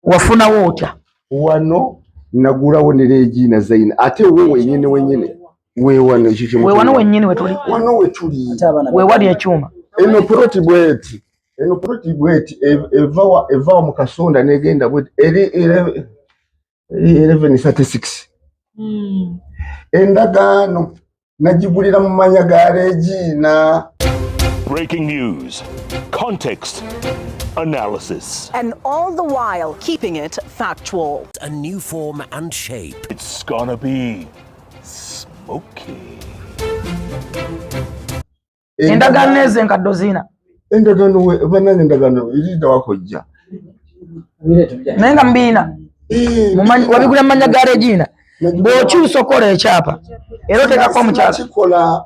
wafuna wotya wano nagulawo ne Regina Zaina ate wewe wenyine we wano ekyo we wano wenyine wetuli wano wetuli we wali ekyuma eno proti bweti eva mu Kasonda negenda bweti eri 11:36 endagaano najigulira mu manya ga Regina. Breaking news, context, analysis. And all the while keeping it factual. A new form and shape. It's gonna be smoky. endagaano ezo enkaddo zina endagaano banane endagaano irida wakojja naye nga mbiina wabigula mu manya ga Regina bw'okyusa okola ekyapa era oteekako omukyala kikola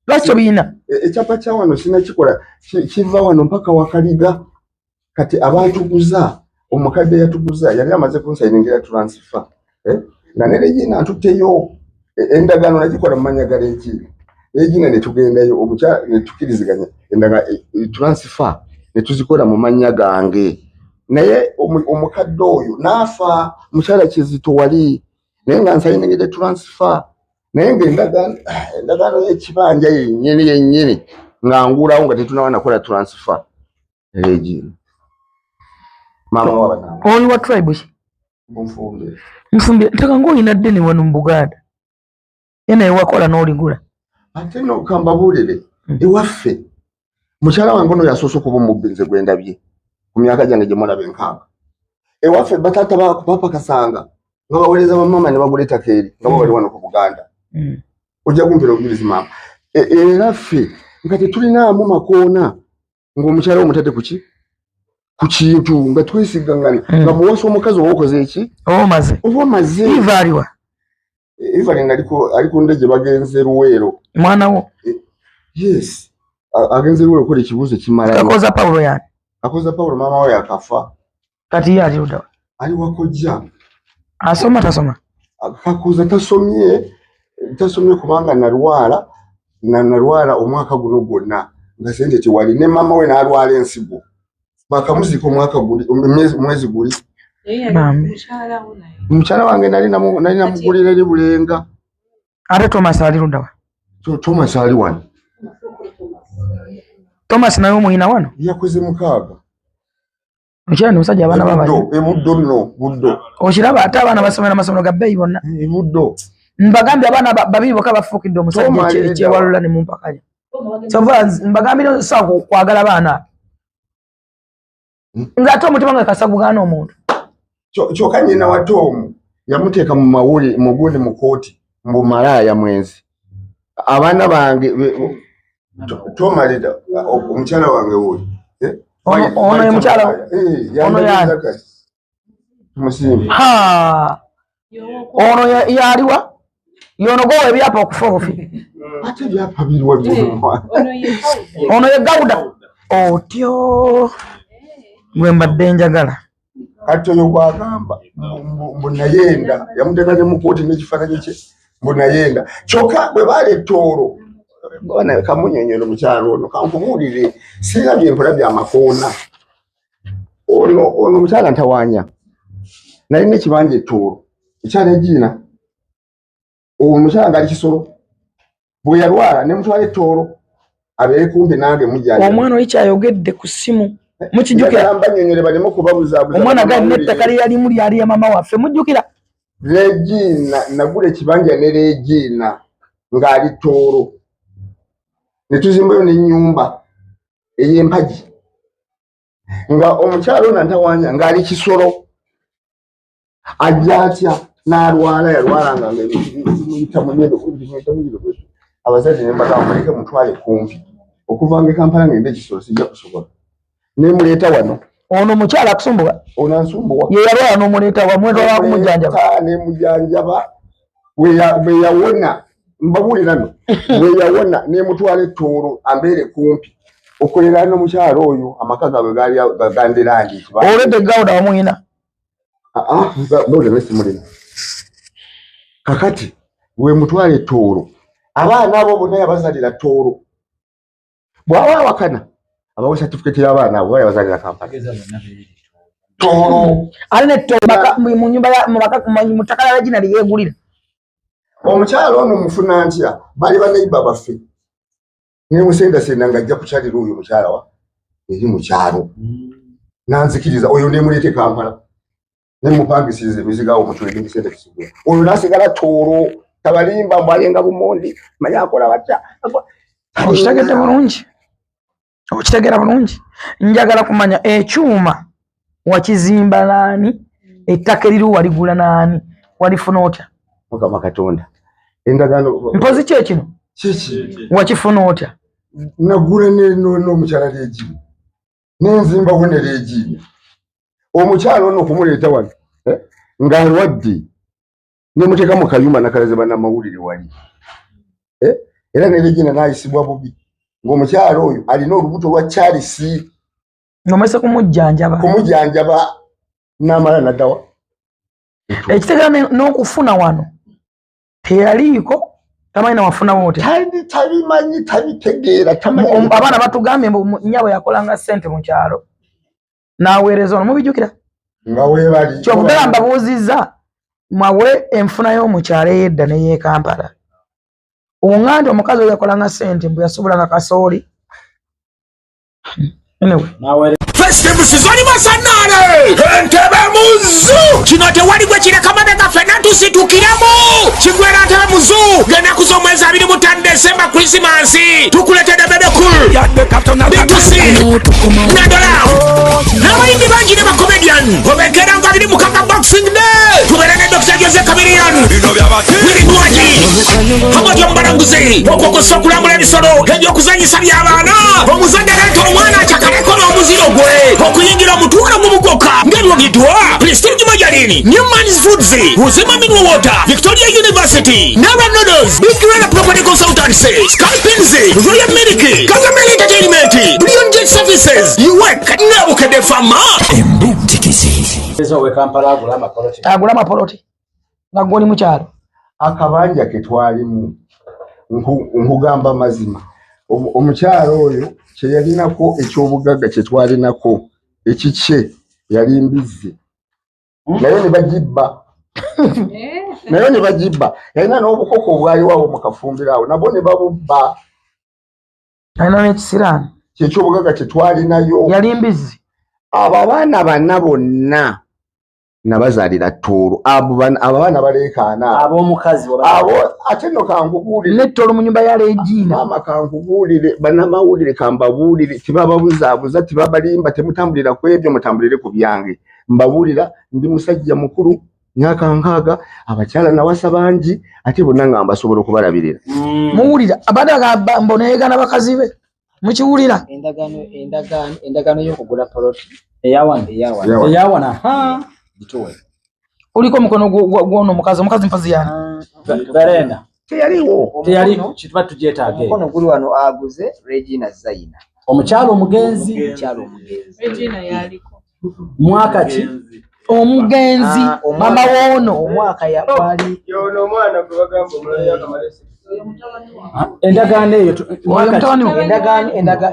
lwaki tobiina ekyapa kya wano sinakikola kiva wano mpaka Wakaliga kati abatuguza omukadde yatuguza yali amaze kunsayiningira transfer na ne Regina atuteyo endagaano nakikola mu manya ga Regina ne tugendayo omukyala ne tukiriziganya endaga transfer ne tuzikola mu manya gange naye omukadde oyo naafa mukyala Kizito wali naye nga nsayiningire transfer naye nga endagaano y'ekibanja yennyini nga ngulawo nga tetunawa nakola transfer Regina mama wabana oli wa tribe ki Mfumbe ntaka ng'olina ddene wano mu Buganda yena ewakola n'oligula ate no kambabulire ewaffe mukyala wange ono yasoose okuba omubbi nze gwe ndabye ku myaka gyange gye mulaba enkaaga ewaffe bataata papa Kasanga nga bawoleza bamama ne bagula ettaka eri nga bo bali wano ku Buganda ojja kumpera obuyirizi maama era ffe nga tetulinaamu makoona ng'omukyala omutadde ku kintu nga twesigangana nga muwasa omukazi owokoze eki omaze ivaliwa Evelyn aliko ndeje bagenze Luweero mwana wo yes agenze Luweero kole kibuze kimala akoza Paulo mama we akafa kati yali uda ali wakojja asoma tasoma akakuza tasomye kubanga nalwala omwaka guno gwonna nga sente tiwali ne mama we nalwala ensigo bakamuzika omwaka guli mwezi guli mukyala wange nali namugulira eri Bulenga ate Thomas ali ludawa Thomas ali wano Thomas naye omuyina wano yakoze mukaaga mukyala musajja abaana buddo okiraba ate abaana basomera amasomero ga bbeeyi bonna buddo mbagambye abaana babiri bokka bafuukidde omusajja kyewalula ne mumpakanya kyova mbagambire sawa kwagala abaana ng'ate omutima nga kasagugaana omuntu kyokka nnyina wa Tom yamuteeka mu mawuli mugundi mu kooti mbu malaaya mwezi abaana bange Tom alida omukyala wange wuli ono ye mukyala ono yani musimbi ono yaliwa yonogowa ebyapa okufa obufi ate byapa biriwa ono ye Gawuda otyo gwe mbadde njagala kati oyo gwagamba mbunayenda yamuteeka ne mu kooti n'ekifaananyi kye mbunayenda kyokka bwe baali ettoolo bana kamunyonyola mukyalo ono kankumuulire sirabye mpola byamakoona ono mukyala ntawaanya nalina ekibanja ettoolo ekyala Regina omukyala ngaali Kisoro bwe yalwala ne mutwala ettoolo abeere kumpi nange mujjanja omwana oli kyayogedde ku ssimu mukijjukira mbanyonyole baleme kubabuzabuza omwana galina ettaka lyalimu lyali ya mama waffe mujjukira Regina nagula ekibanja ne Regina ng'ali Tooro ne tuzimbayo n'ennyumba ey'empagi nga omukyalo ono ntawaanya ng'ali Kisoro ajja atya n'alwala yalwala nga muyita munyendo abazadde ne mbagamba muleke mutwale kumpi okuvanga e Kampala ngende Kisoro sijja kusobola ne muleeta wano ono mukyala akusumbuwa ono ansumbuwa ye yalwala n'omuleeta wa mwendo wa kumujanjaba ne mujanjaba we yawona mbabulira no we yawona ne mutwala ettoolo ambeere kumpi okolera n'omukyalo oyo amaka gaabwe gaali gagandirangi olwedde Gawuda wamuyina bawulira nesimulina kakati we mutwala ettoolo abaana abo bonna yabazalira Tooro bw'aba awakana abawe certificate y'abaana abo yabazalira Kampala toro aline tobaka mu nyumba ya mu takala Regina liyegulira omukyalo ono mufuna ntya bali baneiba baffe ne musenda senda ngajja kukyalira oyo mukyala wa eri mukyalo nanzikiriza oyo ne mulete Kampala ne mupangisize miziga omutwe n'emisende kisigwa oyo nasigala toro tabalimba mbalenga bumondi manya akola batya okitegedde bulungi okitegera bulungi njagala kumanya ekyuma wakizimba nani ettaka eriru waligula nani walifuna otya Mukama Katonda endagano mpozi kye kino kiki wakifuna otya nagula no mukyala leji nenzimba wone leji omukyalo ono kumuleeta wano nga alwadde ne muteka mu kayuma nakalaze bana mawulire wali era ne leji nayisibwa bubi ng'omukyalo oyo alina olubuto lwa Charles nomese kumujjanjaba n'amala naddawa ekitegera n'okufuna wano teyaliiko tamanyi nawafuna wote tabimanyi tabitegeera tamanyi abaana batugambye nnyabo yakolanga ssente mu kyalo n'aweereza ono mubijjukira nga weebali kyokugala mbabuuzizza mwawe enfuna y'omukyalo ey'edda n'ey'e Kampala oŋŋanda omukazi oyo yakolanga ssente mbu yasubulanga kasooli anyway Festival sizoni masanale entebe muzu kino tewali gwe kireka mabega fena tusitukiramo kigwera ntebe muzu genda kuza omwezi 25 December Christmas tukuletedde bebe cool bitusi nadola n'abayimbi bangi ne bakomedian obekera nga biri mukaka Boxing Day tubere ne Dr. Jose Chameleon wiridwaji hamotyo mbaranguzi okokosa okulambula ebisolo ebyokuzanyisa by'abaana omuzadde leeta omwana akyakaleko n'omuziro gwe okuyingira omutuula mu bugoka ng'ebyogidwa Prestige Majalini Newman's Foods Uzima Mineral Water Victoria University Nara Noodles Big Rana Property Consultancy Skypins Royal Milk Kagame Entertainment Brilliant Jet Services UWEC Nabukedde Pharma Embutikisi agula amapoloti nga gwoli mukyalo akabanja ke twalimu nkugamba mazima omukyalo oyo kye yalinako ekyobugagga kye twalinako ekikye yali mbizzi nayo ne bagibba yalina n'obukoko obwaliwawo mu kafumbiro nabwo ne babubba alina n'ekisiraani kyekyobugagga kye twalinayo yali mbizzi abo abaana bana bonna nabazalira Tooro abo abaana baleekaana ab'omukazi abo ate no kankubuulire ne Tooro mu nyumba ya Regina maama kankubuulire bannamawulire kambabuulire tibababuzaabuza tibabalimba temutambulira ku ebyo mutambulire ku byange mbabuulira ndi musajja mukulu myaka 6 abakyala nawasa bangi ate bonna nga mbasobola okubalabirira muwulira abadaga mboneegana bakazi be mukiwulira endagaano y'okugula poloti eyawana uliko mukono gwono omukazi mpazi yana Berenda teyaliwo teyali kituba tujeetaage mukono guli wano aguze Regina Zaina omukyalo omugenzi Regina yaliko mwaka ki omugenzi mama wono omwaka yabali yono omwana gwe bagamba omulala yakamalese endagaano eyo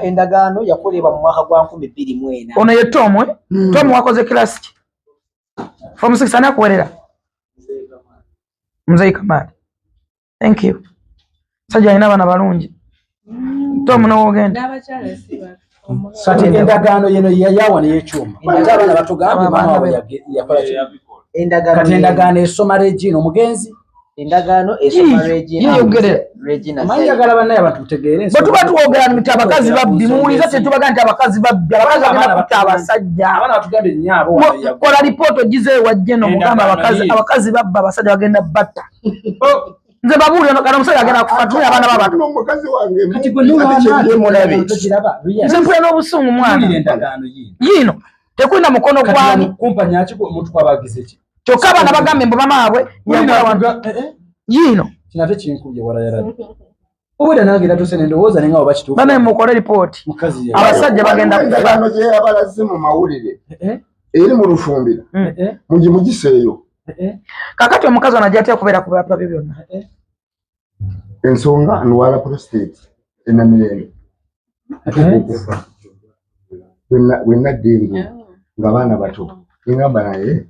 endagaano yakolebwa mu mwaka gwa 2024 ono ye Tom Tom wakoze class ki form 6 ana kuwerera Mzee Kamali thank you sajja ina bana balungi Tom no ogenda n'abakyala siba kati endagaano yeno yayawana y'ekyuma ate abaana batugambye maama we yakola kati endagaano esoma Regina omugenzi endagaano esoma Regina mayagala bannaye abantu tutegeere batuba tuwogera nti abakazi babbi muwuliza tetubaga nti abakazi babbi abakazi bagenda kutta abasajja abaana batugambye nnyabo kola lipoota ogize wajje n'omugamba abakazi babba abasajja bagenda batta nze babuulira kana omusajja agenda kufatula abaana b'abantu n'omukazi wange kati gwe n'omulabe nze mpulira n'obusungu mwana endagaano yino tekulina mukono gwani kumpanya ki omuntu kwabagize ki kyokka abaana bagambe mbu mamaabwe yino kinate kinkubye warayala obwera nange natuse nendowooza nenga oba kituufu bana mukole ripooti mukazi abasajja bagenda endagaano gye yabalaze mu mawulire eri mu Lufumbira mugiseeyo kakati omukazi ono ajja kubeera ku byapa bye byonna ensonga ndwala prostate enamirembe wenna ddengu ng'abaana bato ingamba naye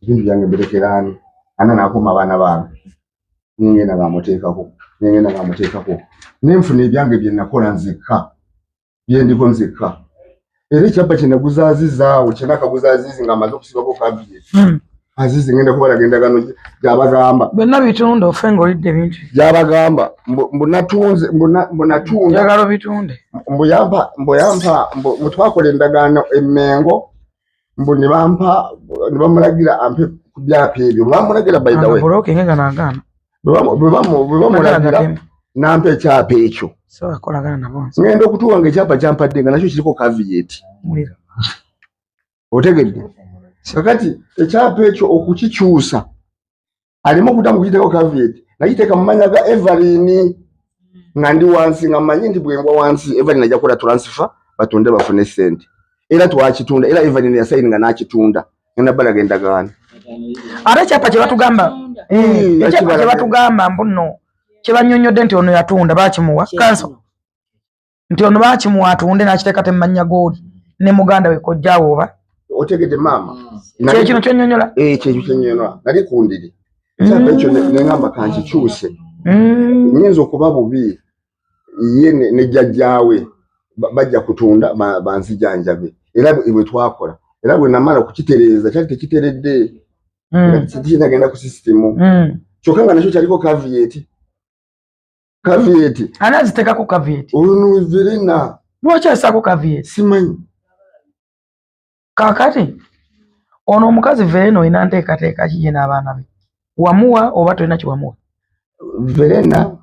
ibintu byange berekerani ana nakoma abana bange ningenda bamuteekako nenfuna ebyange bye nakola nzika bye ndiko nzika era ekyapa kye naguzaaziza kyenakaguzaazizi nga amaze okusibako kabiye azizi ngenda kubala genda gano gyabagamba bonna bitunde ofenga olidde ebintu gyabagamba mbunatunze mbunatunda njagala bitunde mbuyampa mutwakola endagaano emmengo mbu nibamulagira ampe ku byapa ebyo bamulagira by the way nga nagaana bamulagira nampa ekyapa ekyo akolagana nabo ngenda okutuuka nga ekyapa kyampadde nga nakyo kiriko caveat otegedde kakati ekyapa ekyo okukikyusa alimu okuddamu kukiteeko caveat nakiteeka mu manya ga Evelyn nga ndi wansi nga mmanyi nti bwengwa wansi Evelyn ajja kukola transfer batunde bafune ssente era twakitunda era Evelyn yasayini nga nakitunda ngenda balaga endagaano ate ekyapa kye batugamba ekyapa kye batugamba mbuno kye bannyonnyodde nti ono yatunda baakimuwa kanso nti ono baakimuwa atunde n'akiteeka te mu mannya g'oli ne muganda we kojjaawo oba otegedde maama kino kyennyonnyola kyekyo kyennyonnyola nali kundiri ekyapa ekyo nengamba kankikyuse nyinza okuba bubi ye ne jjajjaawe bajja kutunda banzijanjabe era bwe twakola era bwe namala okukitereeza kyali tekiteredde kinagenda ku sisitemu kyokka nga nakyo kyaliko caveat anaziteekako caveat olunuvirina lwaki asaako caveat simanyi kakati ono omukazi Verena olina nteekateeka kiye n'abaana be wamuwa oba tolina kiwamuwa Verena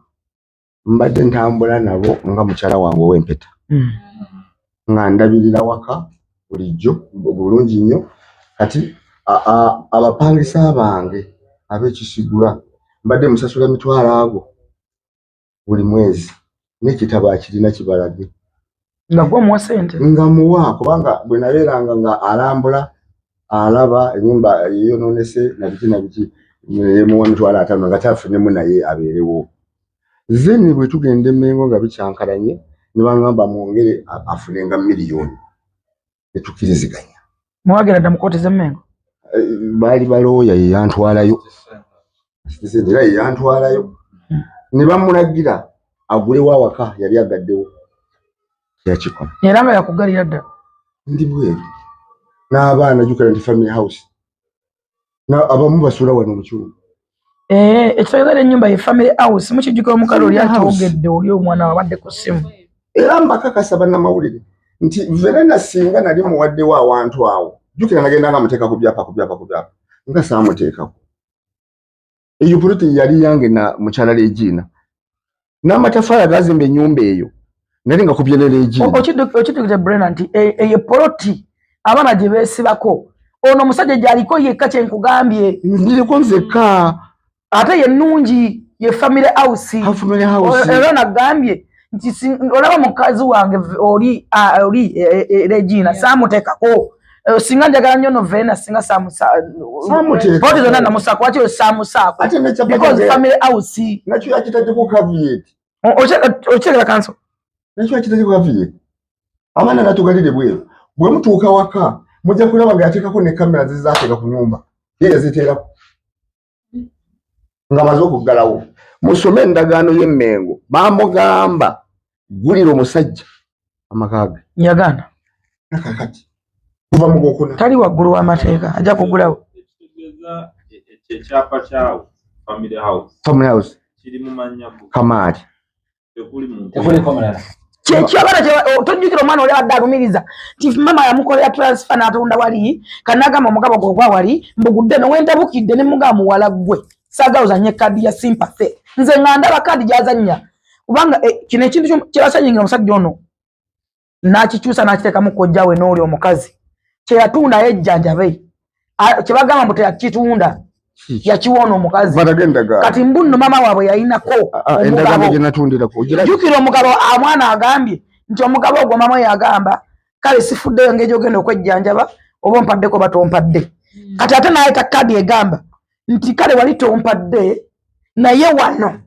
mbadde ntambula nabo nga mukyala wange ow'empeta nga ndabirira waka bulijjo bulungi nnyo kati abapangisa bange ab'ekisigula mbadde musasula emitwalo ago buli mwezi n'ekitabo akirina kibalage nga gwe omuwa ssente nga muwa kubanga bwe nabeeranga nga alambula alaba ennyumba yeyonoonese nabiki yemuwa emitwalo 5 nga kyafunemu naye abeerewo zeni bwe tugenda Emmengo nga bikyankalanye ne bangamba mwongere afunenga miliyoni netukkiriziganya mwagera dda mu kooti z'Emmengo baali balooya yeyantwalayo era yeyantwalayo ne bamulagira agulewo awaka yali agaddewo yakikola era nga yakugalira dda ndi bweru n'abaana jukira nti family house abamu basuula wano mu kibuga ekitegeeza ennyumba ye family house mukijjukira omukalo oli akyogedde oli omwana wabadde ku ssimu era mbakakasa bannamawulire nti Verena singa nali muwaddewo awantu awo jukira nagenda nga muteeka ku byapa nga saamuteekako eyo puloti yali yange na mukyala Regina n'amatafaali agazimba ennyumba eyo nali nga kubye ne Regina okidukira Brenda nti eyo poloti abaana gye beesibako ono omusajja gyaliko yekka kyenkugambye ndiriko nzekka ate ye nnungi ye family house era nagambye nti olaba mukazi wange oli Regina saamuteekako singa njagala nnyo no Verena singa poti zonna namusaako lwaki saamusaako because family house nakyo yakitaddeko caveat okitegera kanso nakyo yakitaddeko caveat abaana natugalire bweru bwe mutuuka waka mujja kulaba nga yateekako ne kamera zizaateeka ku nyumba ye yaziteerako nga maze okuggalawo musome endagaano y'Emmengo bamugamba gulira omusajja amakaaga yagaana nakakati kuva mu gwokuna tali waggulu w'amateeka ajja kugulawo ekyapa kyawo family house kiri mu mannya Kamaali tekuliko mulala kyabana tojjukira omwana oli abadde alumiriza nti mama yamukolera transfer n'atunda wali kanagamba omugabo gwogwa wali mbugudde nowendabukidde ne mugamba muwala gwe saagala ozanye kadi ya sympathy nze nga ndaba kadi gyazannya kubanga kino ekintu kyebasanyingira omusajja ono n'akikyusa n'akiteekamu kojja we n'oli omukazi kyeyatunda yejjanjabe kyebagamba mbu teyakitunda yakiwoona omukazi kati mbunno mama waabwe yalinako jjukira omugabo omwana agambye nti omugabo ogwo mama yagamba kale sifuddeyo ngeri ogenda okwejjanjaba oba ompaddeko batompadde kati ate nayeta kadi egamba nti kale wali tompadde naye wano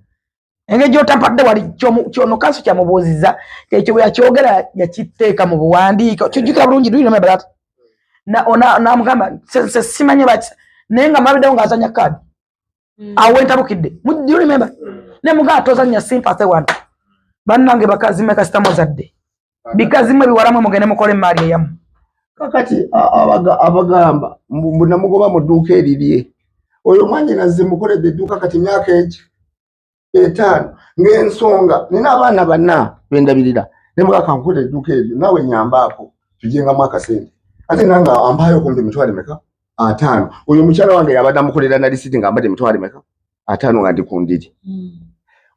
engeri gyotampadde wali kyono kanso kyamubuuziza ekyo bwe yakyogera yakiteeka mu buwandiika kijjukira bulungi na mugamba se simanye bati nenga mabide ngazanya card awenta bukidde do you remember ne muga tozanya sympathy wana bannange bakazi meka stamo zadde bikazi mwe biwaramwe mugene mukole mali yamu kakati abagamba mbuna mugoba mu duka eririye oyo mwanyi nazze mukole de duka kati myaka eji 5 ngensonga nina abana bana bendabirira ne muga kankole duka eryo nawe nyambako tujenga mwaka sente ate nanga ambayo kumbe mitwale meka 5 oyo mukyala wange yabada mukolera na lisiti ngambade mitwale meka 5 ngandi kundiri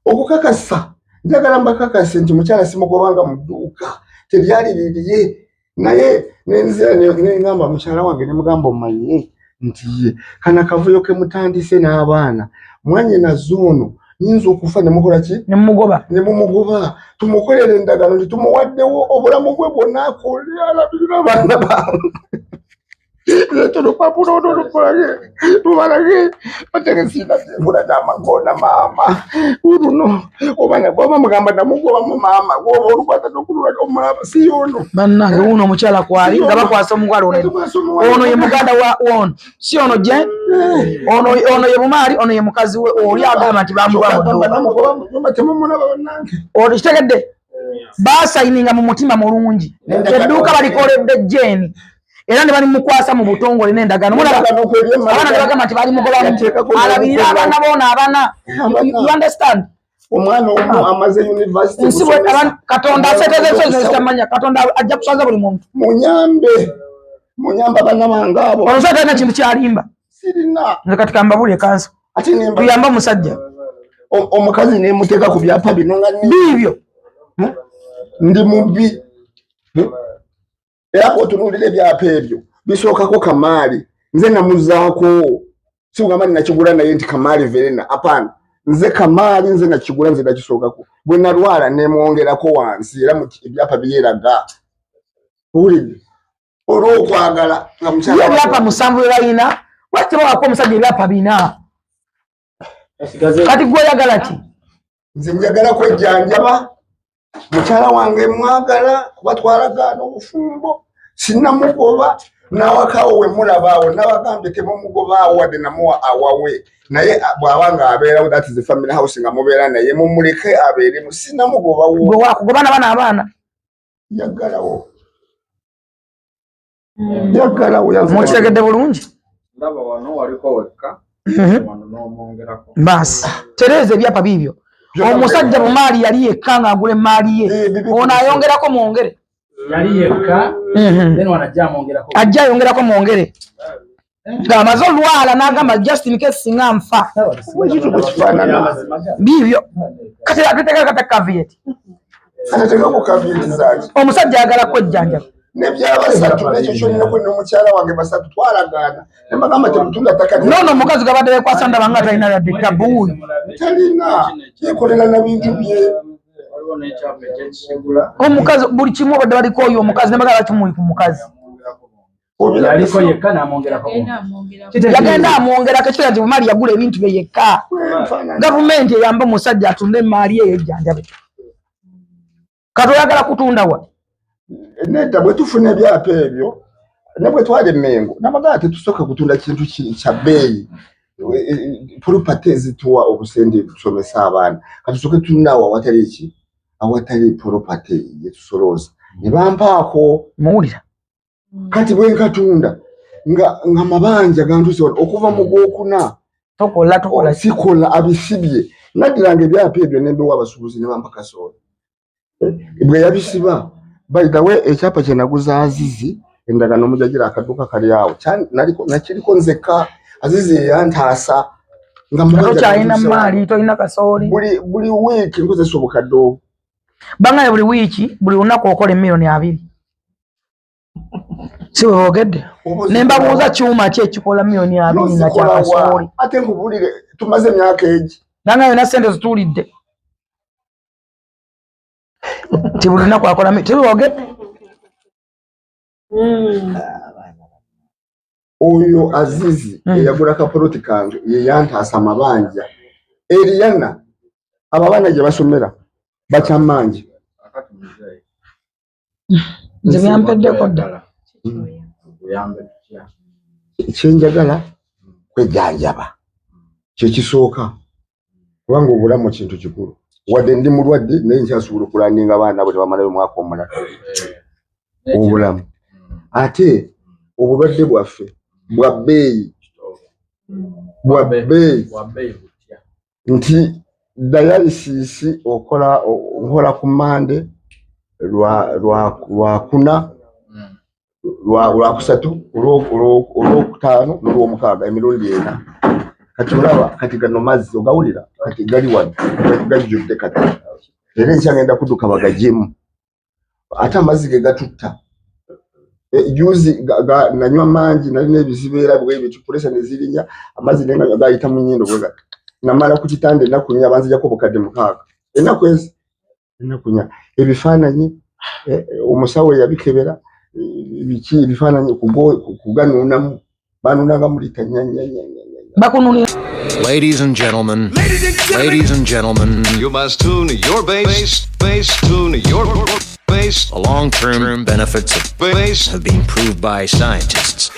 okukakasa njagala mbakakase nti mukyala simukobanga mu duka teryali liriye naye nenzira ngamba mukyala wange ne mugamba omaye nti ye kana kavuyo ke mutandise n'abaana mwanye na zono nyinza okufa ne mukola ki ne mumugoba tumukolere endagano nti tumuwaddewo obulamu bwe bwonna akolera alabirira abaana bange Todo papu no polage. Tu balage. Pategesina mbura dama ngona mama. Uruno. Obana baba mugamba namugo mama. Wo olubata dokulula omulaba siyono. Bannange uno mukyala kwali ngaba kwasa omugalo ono. Ono ye muganda wa ono. Si ono je. Ono ye mumali, ono ye mukazi we oli agamba nti bamuba bannange. Oli kitegedde. Basayininga mu mutima mulungi. Edduuka balikoledde jeni. Era ne bali mukwasa mu butongole n'endagano mulaba abana ne bagamba nti bali mugolamu alabirira abana bona abana you understand omwana omu amaze university nsibo abantu katonda aseteze zitamanya katonda ajja kusaza buli muntu munyambe abana bangabo omusajja na kintu kyalimba sirina nze katika mbabule kanso ati nemba tuyamba musajja omukazi ne muteka ku byapa binonga bibyo ndi mubi era otunulire byapa ebyo bisookako Kamali nze namuzaako si ugamba nakigula naye nti Kamali Verena apana nze Kamali nze nakigula nze nakisookako bwe nalwala nemwongerako wansi era mu byapa byeraga uli olwokwagala nga mukyala byapa musanvu bayina wati bawako omusajja ebyapa bina kati gwe oyagala ki nze njagala kwejjanjaba mukyala wange mwagala kuba twalagaana obufumbo sinnamugoba nawakawo we mulabaawo nabagambe temumugobaawo wadde namuwa awawe naye bw'abanga abeerawo that is a family house nga mubeera naye mumuleke abeeremu sinnamugobawo gwe wakugobana bana abaana yaggalawo mukitegedde bulungi ndaba wano waliko wekka wano n'omwongerako basi tereeza ebyapa bibyo omusajja bumaali yali yekka ng'agula emaali ye ono ayongerako mwongere yali yekka then wanajja amwongerako ajja ayongerako mwongere ng'amaze olwala n'agamba just in case singa nfa bibyo kati atetekako kata caveat atetekako caveat zaaki omusajja ayagala kwejjanjaba nebyabasatu nekyo kyolinaku n'omukyala wange basatu twalagaana nembagamba temutunda ttaka nono omukazi gabadde bekwasa ndaba nga talina yadde tabuuli talina yekolera na bintu bye omukazi buli kimu obadde baliko oyo omukazi nebagala kimuli ku mukazi yaliko yekka n'amwongerako yagenda amwongerako ekira nti bumaali yagula ebintu bye yekka gavumenti eyamba omusajja atunde emaali eyo ejjanjabe kati oyagala kutunda wa nedda bwe tufuna ebyapa ebyo ne bwe twali Mengo nabagala tetusooka kutunda kintu kya bbeeyi property ezituwa obusente tusomesa abaana katusooke tunawo awatali eki awatali property yetusolooza ne bampaako muwulira kati bwe nkatunda nga mabanja gantuse okuva mu Gwokuna tokola sikola abisibye naddira ebyapa ebyo nembewa abasuubuzi ne bampa kasooli bwe yabisiba by the way ekyapa kye naguza Azizi endagano mujagira akaduka kali awo nakiriko nzeka Azizi yantaasa nga mubanja alina mali toyina kasooli buli week nkozesa obukadde bangale buli wiiki buli lunaku okola $2,000,000 si wogedde nembabuuza kyuma ki ekikola $2,000,000 nga kyakasooli ate nkubulire tumaze emyaka egi nanga yona sente zituulidde tibuli lunaku akola tiwogedde oyo Azizi eyagula kapoloti kange ye yantaasa amabanja Eriana abaana gye basomera bakyamangi nze byampeddeko ddala kyenjagala kwejjanjaba kyekisooka kubanga obulamu kintu kikulu wadde ndi mulwadde naye nkyasobola okulandinga abaana abo tebamalayo omwaka omulala obulamu ate obulwadde bwaffe bwa bbeeyi nti dialysis nkola ku Mande lwakuna lwakusatu olwokutaano n'olwomukaaga emirundi ena kati olaba kati gano mazzi ogawulira kati gali wano gajjudde kati era enkyagenda kudduka bagagyemu ate amazzi ge gatutta juzi nanywa mangi nalina ebizibu era bwebityo pulesa nezirinya amazzi nenganywa gayita mu nnyindo bwe gati namala ku kitanda ennaku nnya banzijako obukadde 6 ennaku ezi ennaku nnya ebifaananyi omusawo yabikebera biki ebifaananyi kuganuunamu banuunanga mu lita bakununira. Ladies and gentlemen, you must tune your bass, tune your bass. The long-term benefits of bass have been proved by scientists.